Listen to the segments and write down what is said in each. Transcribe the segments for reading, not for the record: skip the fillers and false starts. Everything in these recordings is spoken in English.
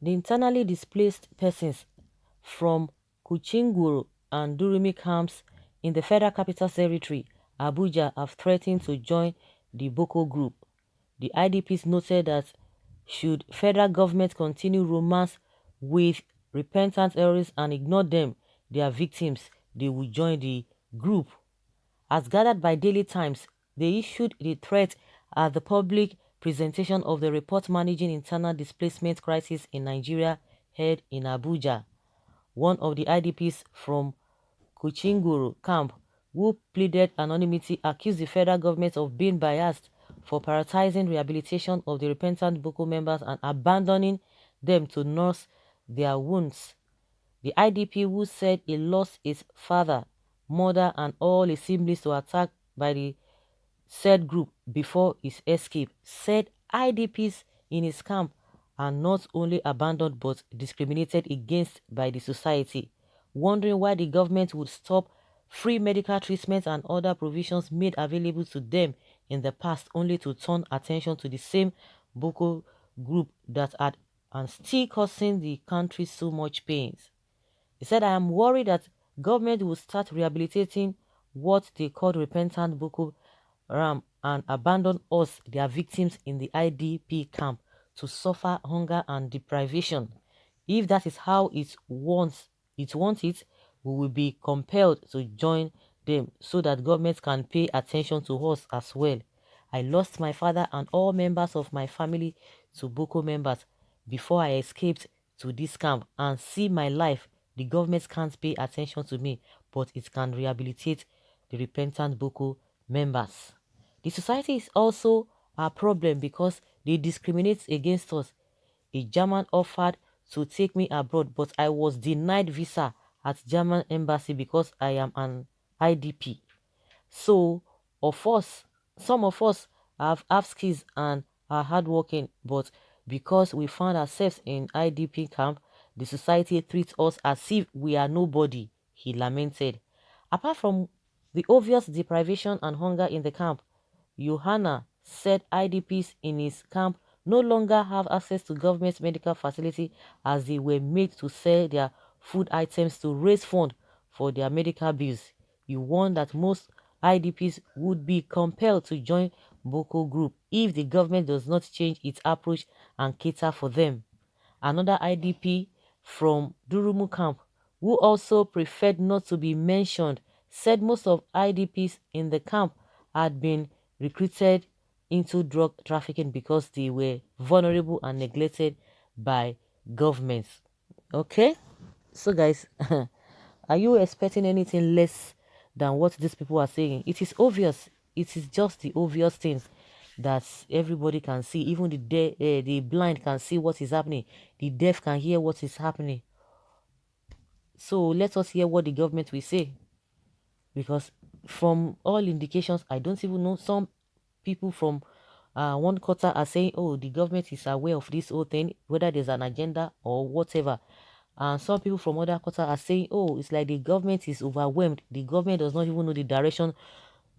The internally displaced persons from Kuchinguru and Durumi camps in the Federal Capital Territory, Abuja, have threatened to join the Boko group. The IDPs noted that should federal government continue romance with repentant terrorists and ignore them, their victims, they will join the group. As gathered by Daily Times, they issued the threat at the public presentation of the report managing internal displacement crisis in Nigeria held in Abuja. One of the IDPs from Kuchinguru camp, who pleaded anonymity, accused the federal government of being biased for prioritizing rehabilitation of the repentant Boko members and abandoning them to nurse their wounds. The IDP, who said he lost his father, mother, and all his siblings to attack by the said group before his escape, said IDPs in his camp are not only abandoned but discriminated against by the society, wondering why the government would stop free medical treatment and other provisions made available to them in the past, only to turn attention to the same Boko group that had and still causing the country so much pain. He said, I am worried that government will start rehabilitating what they called repentant Boko Haram and abandon us, their victims, in the IDP camp to suffer hunger and deprivation. If that is how it wants it, we will be compelled to join them so that government can pay attention to us as well. I lost my father and all members of my family to Boko members before I escaped to this camp, and see my life. The government can't pay attention to me, but it can rehabilitate the repentant Boko members. The society is also a problem because they discriminate against us. A German offered to take me abroad, but I was denied visa at German embassy because I am an IDP. So, some of us have skills and are hardworking, but because we found ourselves in IDP camp, the society treats us as if we are nobody, he lamented. Apart from the obvious deprivation and hunger in the camp, Johanna said IDPs in his camp no longer have access to government medical facility as they were made to sell their food items to raise funds for their medical bills. He warned that most IDPs would be compelled to join Boko group if the government does not change its approach and cater for them. Another IDP from Durumu camp, who also preferred not to be mentioned, said most of IDPs in the camp had been recruited into drug trafficking because they were vulnerable and neglected by governments. Okay, so guys, are you expecting anything less than what these people are saying? It is obvious. It is just the obvious things that everybody can see. Even the blind can see what is happening. The deaf can hear what is happening. So let us hear what the government will say, because from all indications, I don't even know, some people from one quarter are saying, oh, the government is aware of this whole thing, whether there's an agenda or whatever. And some people from other quarter are saying, oh, it's like the government is overwhelmed. The government does not even know the direction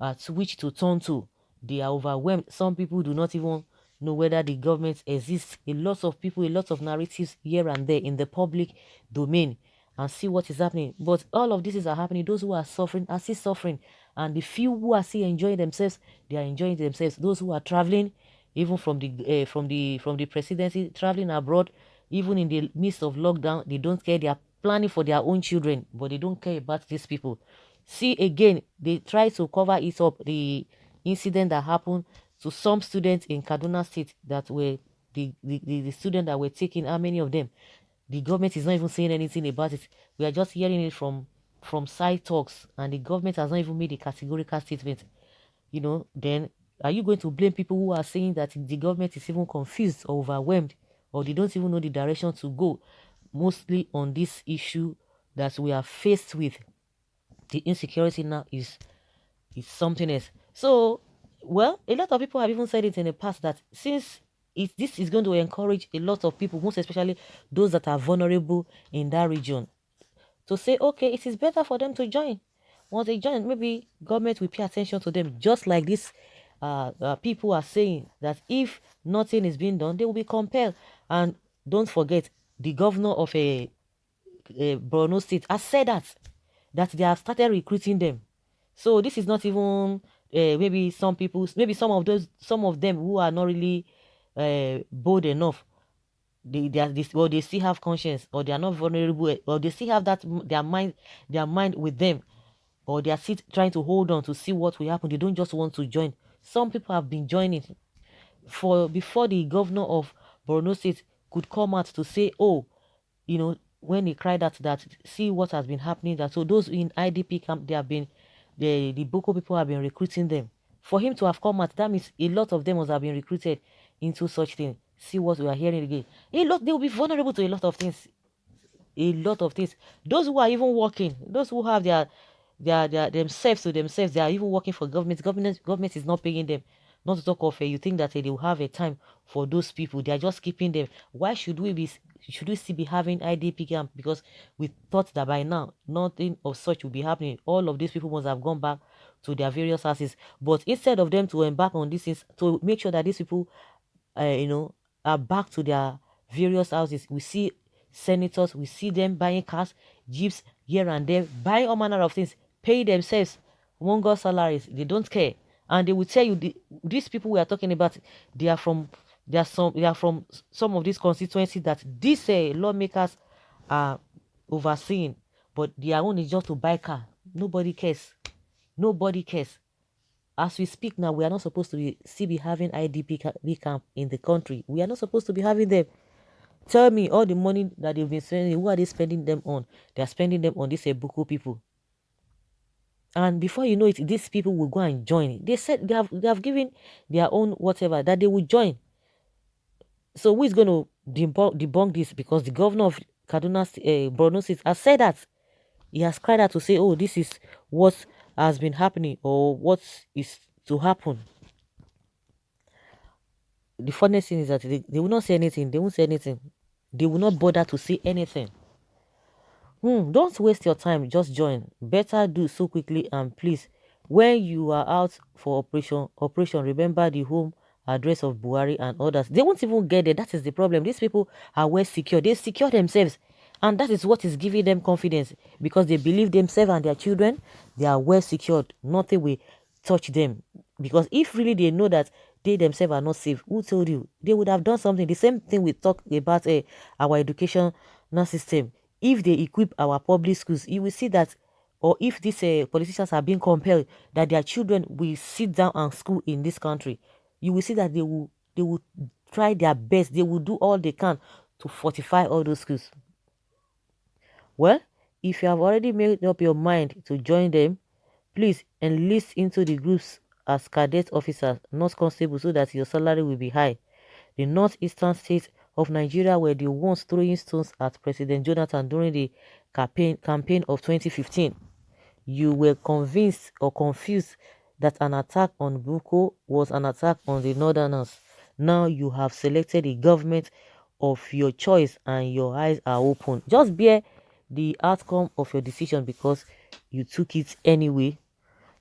to which to turn to. They are overwhelmed. Some people do not even know whether the government exists. A lot of people, a lot of narratives here and there in the public domain, and see what is happening. But all of this is happening. Those who are suffering are still suffering, and the few who are still enjoying themselves, they are enjoying themselves. Those who are traveling, even from the presidency, traveling abroad, even in the midst of lockdown, they don't care. They are planning for their own children, but they don't care about these people. See, again, they try to cover it up, the incident that happened to some students in Kaduna State that were the students that were taken. How many of them? The government is not even saying anything about it. We are just hearing it from side talks, and the government has not even made a categorical statement. Then are you going to blame people who are saying that the government is even confused or overwhelmed, or they don't even know the direction to go, mostly on this issue that we are faced with? The insecurity now is something else. So, well, a lot of people have even said it in the past that since this is going to encourage a lot of people, most especially those that are vulnerable in that region, to say, okay, it is better for them to join. Once they join, maybe government will pay attention to them, just like this people are saying that if nothing is being done, they will be compelled. And don't forget, the governor of a Borno State has said that they have started recruiting them. So this is not even maybe some people, maybe some of them who are not really bold enough. They are this, or they still have conscience, or they are not vulnerable, or they still have that their mind with them, or they are still trying to hold on to see what will happen. They don't just want to join. Some people have been joining for before the governor of Borno State could come out to say, oh, when he cried out that see what has been happening, that so those in IDP camp, they have been the Boko people have been recruiting them. For him to have come out, that means a lot of them must have been recruited into such things. See what we are hearing again. A lot, they will be vulnerable to a lot of things. A lot of things. Those who are even working, those who have their themselves to themselves, they are even working for government. Government is not paying them. Not to talk of you think that they will have a time for those people. They are just keeping them. Why should we still be having IDP camp? Because we thought that by now nothing of such will be happening. All of these people must have gone back to their various houses. But instead of them to embark on this, is to make sure that these people are back to their various houses. We see senators, we see them buying cars, jeeps here and there, buying all manner of things, pay themselves humongous salaries. They don't care, and they will tell you these people we are talking about. They are from some of these constituencies that these lawmakers are overseeing, but their own is just to buy car. Nobody cares. Nobody cares. As we speak now, we are not supposed to still be having IDP camp in the country. We are not supposed to be having them. Tell me, all the money that they've been spending, who are they spending them on? They are spending them on these Boko people. And before you know it, these people will go and join. They said they have given their own whatever that they will join. So who is going to debunk this? Because the governor of Kaduna, Borno State, has said that. He has cried out to say, oh, this is what has been happening or what is to happen. The funniest thing is that they will not say anything. They won't say anything. They will not bother to say anything. Don't waste your time. Just join. Better do so quickly, and please, when you are out for operation, remember the home address of Buhari and others. They won't even get there. That is the problem. These people are well secure. They secure themselves. And that is what is giving them confidence, because they believe themselves and their children, they are well secured. Nothing will touch them. Because if really they know that they themselves are not safe, who told you? They would have done something. The same thing we talk about our educational system. If they equip our public schools, you will see that, or if these politicians are being compelled that their children will sit down and school in this country, you will see that they will try their best. They will do all they can to fortify all those schools. Well, if you have already made up your mind to join them, please enlist into the groups as cadet officers, not constables, so that your salary will be high. The northeastern states of Nigeria were the ones throwing stones at President Jonathan during the campaign of 2015. You were convinced or confused that an attack on Boko was an attack on the northerners. Now you have selected a government of your choice and your eyes are open. Just bear the outcome of your decision because you took it anyway.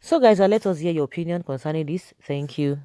So guys, let us hear your opinion concerning this. Thank you.